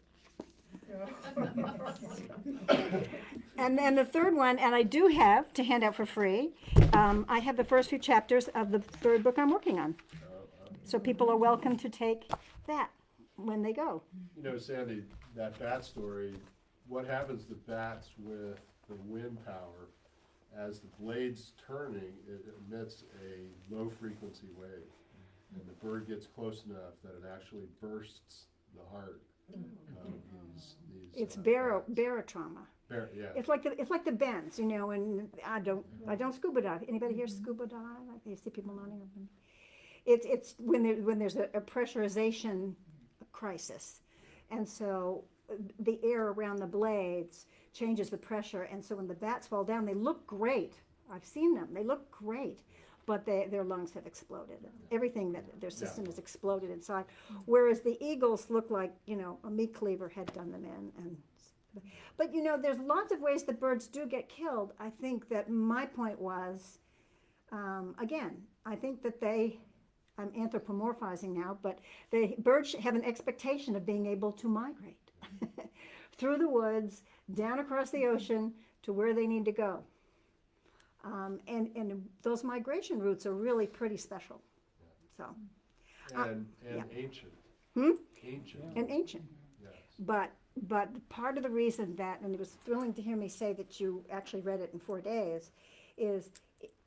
And then the third one, and I do have to hand out for free, I have the first few chapters of the third book I'm working on. So people are welcome to take that. when they go. You know, Sandy, that bat story, what happens to bats with the wind power, as the blade's turning, it emits a low-frequency wave. And the bird gets close enough that it actually bursts the heart of these It's bats. barotrauma. Yeah. It's like the bends, you know, and I don't scuba dive. Anybody here scuba dive? I see people nodding. It's when there's a pressurization crisis, and so the air around the blades changes the pressure, and so when the bats fall down, they look great. I've seen them; they look great, but their lungs have exploded. Everything that their system has exploded inside. Whereas the eagles look like, you know, a meat cleaver had done them in. But you know, there's lots of ways that birds do get killed. I think that my point was, again, I think that I'm anthropomorphizing now, but the birds have an expectation of being able to migrate through the woods, down across the ocean to where they need to go. And those migration routes are really pretty special. So, And yeah. ancient. Ancient. and ancient. Yes. But part of the reason that, and it was thrilling to hear me say that you actually read it in 4 days, is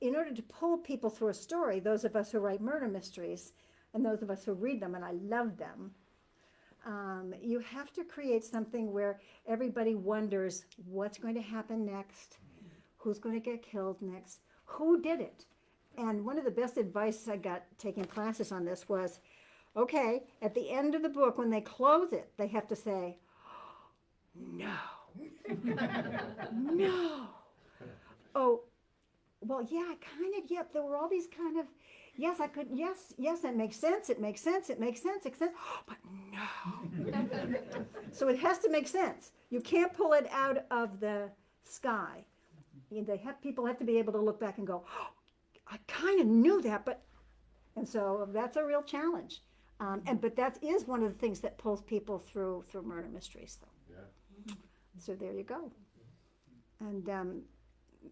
in order to pull people through a story, those of us who write murder mysteries, and those of us who read them, and I love them, you have to create something where everybody wonders what's going to happen next, who's going to get killed next, who did it. And one of the best advice I got taking classes on this was, okay, at the end of the book, when they close it, they have to say, no, no. Oh, well, yeah, there were all these kind of, yes, that makes sense, it makes sense, but no. So it has to make sense. You can't pull it out of the sky. People have to be able to look back and go, oh, I kind of knew that, but, and so that's a real challenge. But that is one of the things that pulls people through murder mysteries, though. Yeah. So there you go. And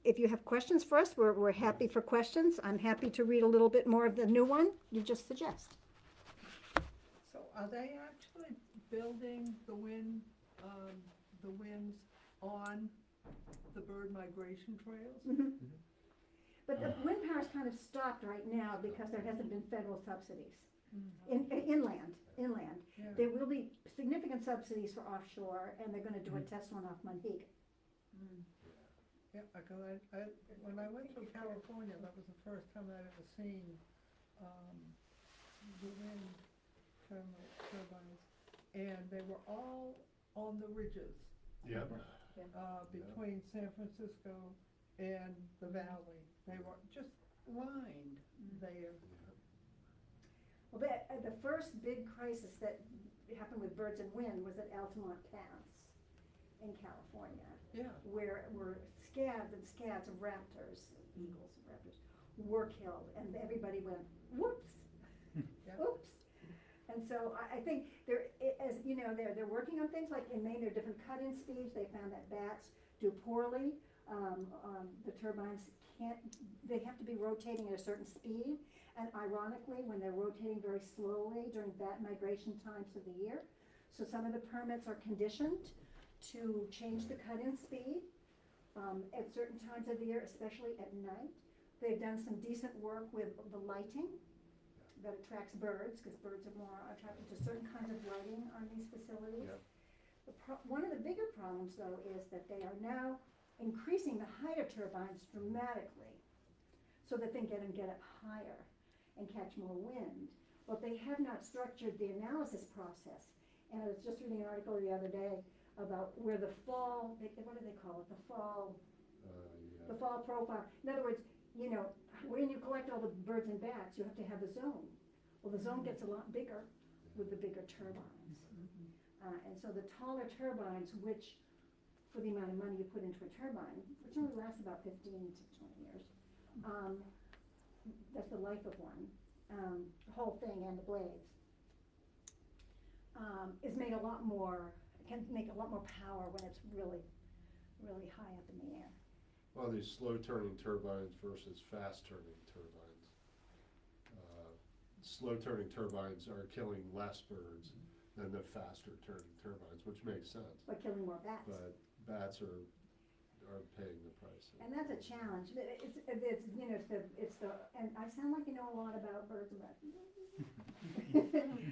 if you have questions for us, we're happy for questions. I'm happy to read a little bit more of the new one. You just suggest. So are they actually building the winds on the bird migration trails? Mm-hmm. But the wind power's kind of stopped right now because there hasn't been federal subsidies. Inland. Yeah. There will be significant subsidies for offshore, and they're gonna do a test one off Monteague. Yeah, because when I went to California, that was the first time I'd ever seen the wind turbines, and they were all on the ridges Yeah. between San Francisco and the valley. They were just lined there. Well, the first big crisis that happened with birds and wind was at Altamont Pass in California, Yeah. where scads and scads of raptors, eagles and raptors, were killed, and everybody went, whoops, Yeah. oops. And so I think they're working on things like in Maine, there are different cut-in speeds. They found that bats do poorly. The turbines they have to be rotating at a certain speed. And ironically, when they're rotating very slowly during bat migration times of the year, so some of the permits are conditioned to change the cut-in speed at certain times of the year, especially at night. They've done some decent work with the lighting that attracts birds, because birds are more attracted to certain kinds of lighting on these facilities. Yep. One of the bigger problems, though, is that they are now increasing the height of turbines dramatically so that they can get up higher and catch more wind. But they have not structured the analysis process. And I was just reading an article the other day about where the fall, what do they call it? The fall profile. In other words, when you collect all the birds and bats, you have to have a zone. Well, the zone gets a lot bigger with the bigger turbines. And so the taller turbines, which for the amount of money you put into a turbine, which only lasts about 15 to 20 years, that's the life of one, the whole thing and the blades, can make a lot more power when it's really, really high up in the air. Well, these slow-turning turbines versus fast-turning turbines. Slow-turning turbines are killing less birds than the faster turning turbines, which makes sense. By killing more bats. But bats are paying the price. And that's a challenge. It's you know, it's the, and I sound like you know a lot about birds and bats.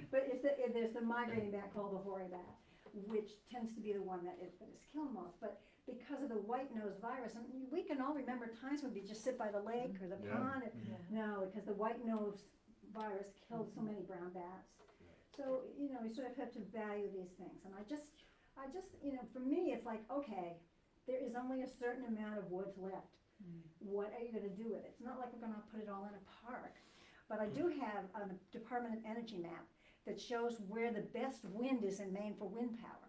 But there's the migrating bat called the hoary bat, which tends to be the one that is killed most. But because of the white nose virus, and we can all remember times when we just sit by the lake or the Yeah. pond. No, because the white nose virus killed so many brown bats. So, you know, you sort of have to value these things. And I just, you know, for me, it's like, okay, there is only a certain amount of woods left. What are you gonna do with it? It's not like we're gonna put it all in a park. But I do have a Department of Energy map that shows where the best wind is in Maine for wind power.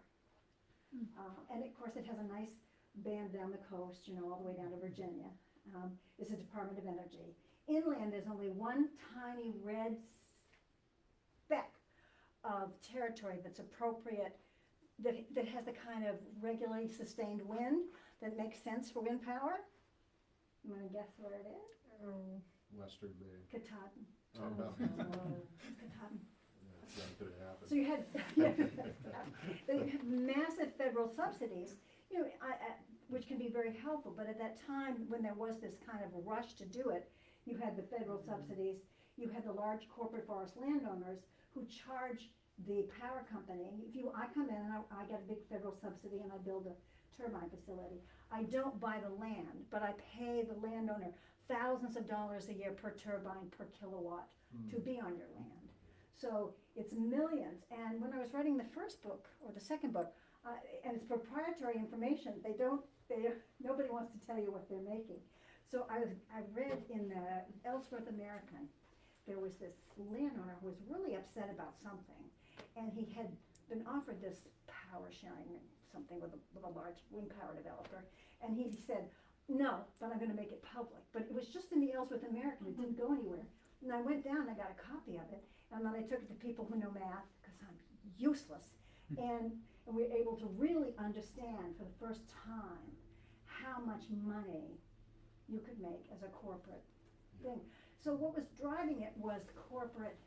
And of course, it has a nice band down the coast, you know, all the way down to Virginia. It's the Department of Energy. Inland, there's only one tiny red speck of territory that's appropriate, that has the kind of regularly sustained wind that makes sense for wind power. You wanna guess where it is? Western Maine. Katahdin. Oh, no. Katahdin. That's not gonna happen. So you had, massive federal subsidies, you know, which can be very helpful, but at that time, when there was this kind of rush to do it, you had the federal subsidies, you had the large corporate forest landowners who charge the power company. I come in and I get a big federal subsidy and I build a turbine facility. I don't buy the land, but I pay the landowner thousands of dollars a year per turbine, per kilowatt, to be on your land. So it's millions. And when I was writing the first book, or the second book, and it's proprietary information, nobody wants to tell you what they're making. So I read in the Ellsworth American, there was this landowner who was really upset about something, and he had been offered this power sharing something with a large wind power developer, and he said, no, but I'm gonna make it public. But it was just in the Ellsworth American, it didn't go anywhere. And I went down, I got a copy of it, and then I took it to people who know math, because I'm useless. And we were able to really understand for the first time how much money you could make as a corporate thing. So what was driving it was the corporate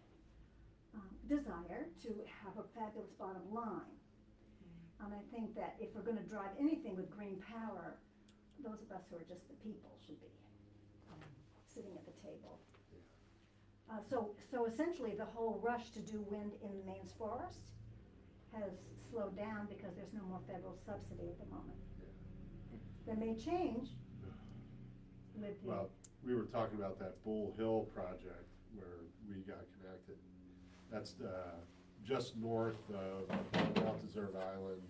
desire to have a fabulous bottom line. And I think that if we're gonna drive anything with green power, those of us who are just the people should be sitting at the table. So essentially, the whole rush to do wind in Maine's forest has slowed down because there's no more federal subsidy at the moment. That may change with the. Well, we were talking about that Bull Hill project where we got connected. That's just north of Mount Desert Island,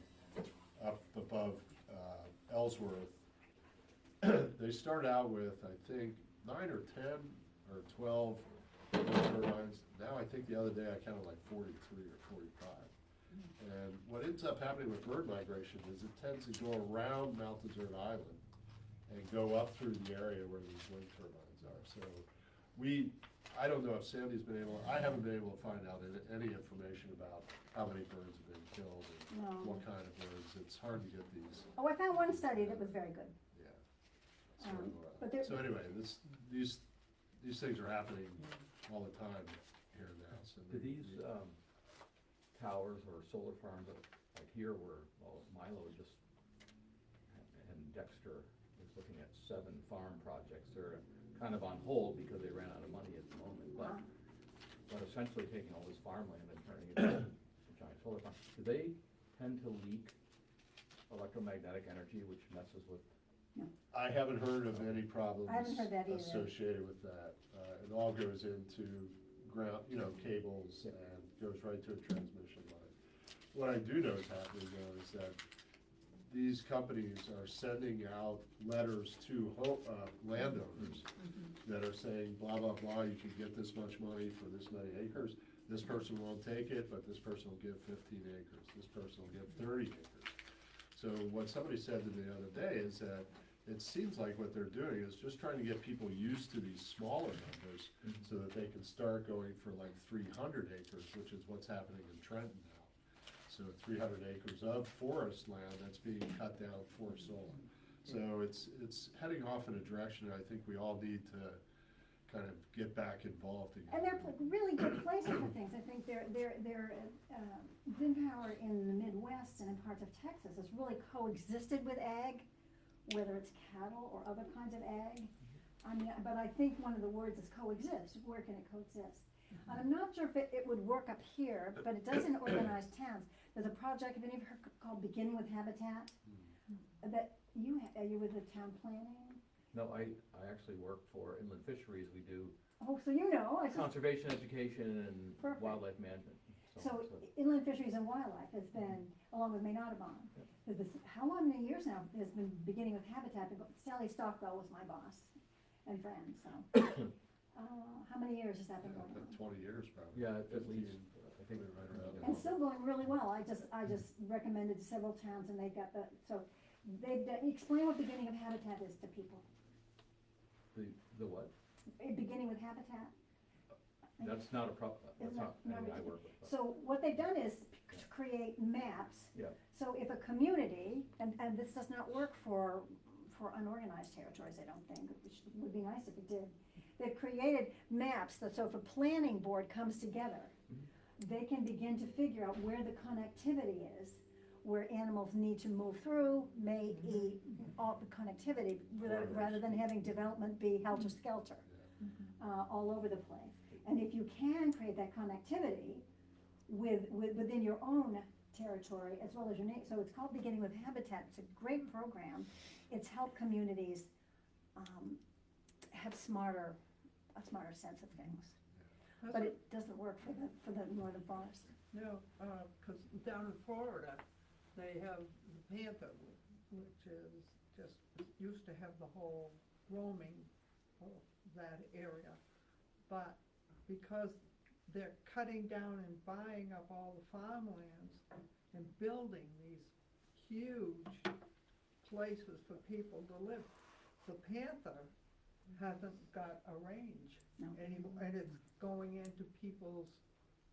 up above Ellsworth. They start out with, I think, 9 or 10 or 12 turbines. Now I think the other day I counted like 43 or 45. And what ends up happening with bird migration is it tends to go around Mount Desert Island and go up through the area where these wind turbines are. So I don't know if Sandy's been able, I haven't been able to find out any information about how many birds have been killed and No. what kind of birds. It's hard to get these. Oh, I found one study that was very good. Yeah. But there- So anyway, these things are happening all the time here now. So Do these towers or solar farms, like here where, well, Milo just, and Dexter is looking at 7 farm projects, they're kind of on hold because they ran out of money at the moment, but essentially taking all this farmland and turning it into a giant solar farm. Do they tend to leak electromagnetic energy, which messes with? I haven't heard of any problems I haven't heard that either. associated with that. It all goes into ground, cables and goes right to a transmission line. What I do know is happening though is that these companies are sending out letters to landowners that are saying blah, blah, blah, you can get this much money for this many acres. This person won't take it, but this person will give 15 acres. This person will give 30 acres. So what somebody said to me the other day is that it seems like what they're doing is just trying to get people used to these smaller numbers so that they can start going for like 300 acres, which is what's happening in Trenton now. So 300 acres of forest land that's being cut down for solar. So it's heading off in a direction I think we all need to kind of get back involved again. And they're really good places for things. I think wind power in the Midwest and in parts of Texas has really coexisted with ag, whether it's cattle or other kinds of ag. I mean, but I think one of the words is coexist. Where can it coexist? And I'm not sure if it would work up here, but it does in organized towns. There's a project, have any of you heard, called Beginning with Habitat? That are you with the town planning? No, I actually work for Inland Fisheries. We do Oh, so you know, I just, conservation education and Perfect. wildlife management. so Inland Fisheries and Wildlife has been, along with Maine Audubon, how long, many years now, has been Beginning with Habitat. Sally Stockwell was my boss and friend, so. How many years has that been going on? 20 years probably. Yeah, at least, 15, I think. right around And there. still going really well. I just recommended to several towns and they got the, so explain what Beginning of Habitat is to people. The what? Beginning with Habitat. That's not a that's Isn't not that- anything no, I work with. but- So what they've done is to create maps. Yeah. So if a community, and this does not work for unorganized territories, I don't think, which would be nice if it did. They've created maps that, so if a planning board comes together, they can begin to figure out where the connectivity is, where animals need to move through, may eat, all the connectivity, rather than having development be helter-skelter, all over the place. And if you can create that connectivity within your own territory as well as your so it's called Beginning with Habitat. It's a great program. It's helped communities have a smarter sense of things. But it doesn't work for the northern forest. No, cause down in Florida, they have the panther, which is just, used to have the whole roaming of that area. But because they're cutting down and buying up all the farmlands and building these huge places for people to live, the panther hasn't got a range No. anymore, and it's going into people's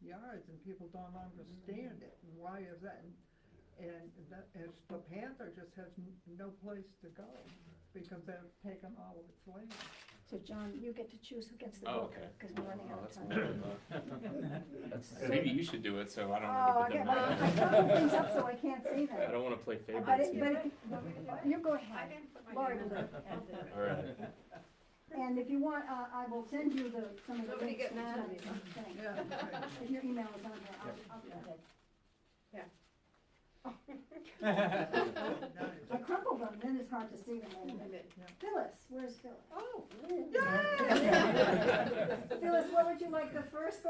yards, and people don't understand it, and why is that? And the panther just has no place to go, because they've taken all of its land. So John, you get to choose who gets the Oh, book, okay. because we're running out of That's time. more maybe you should do it, so I don't Oh, have to okay, put well, them I on. covered things up so I can't see I them. don't wanna play But favorites it, here. you go ahead. Laurie will do it. Alright. And if you want, I will send you some of the Nobody links get to mad at me. some things. Yeah, right. If your email is on there, I'll do it. I crumpled them, then it's hard to see them later. Phyllis, where's Phyllis? Oh. Phyllis, what would you like the first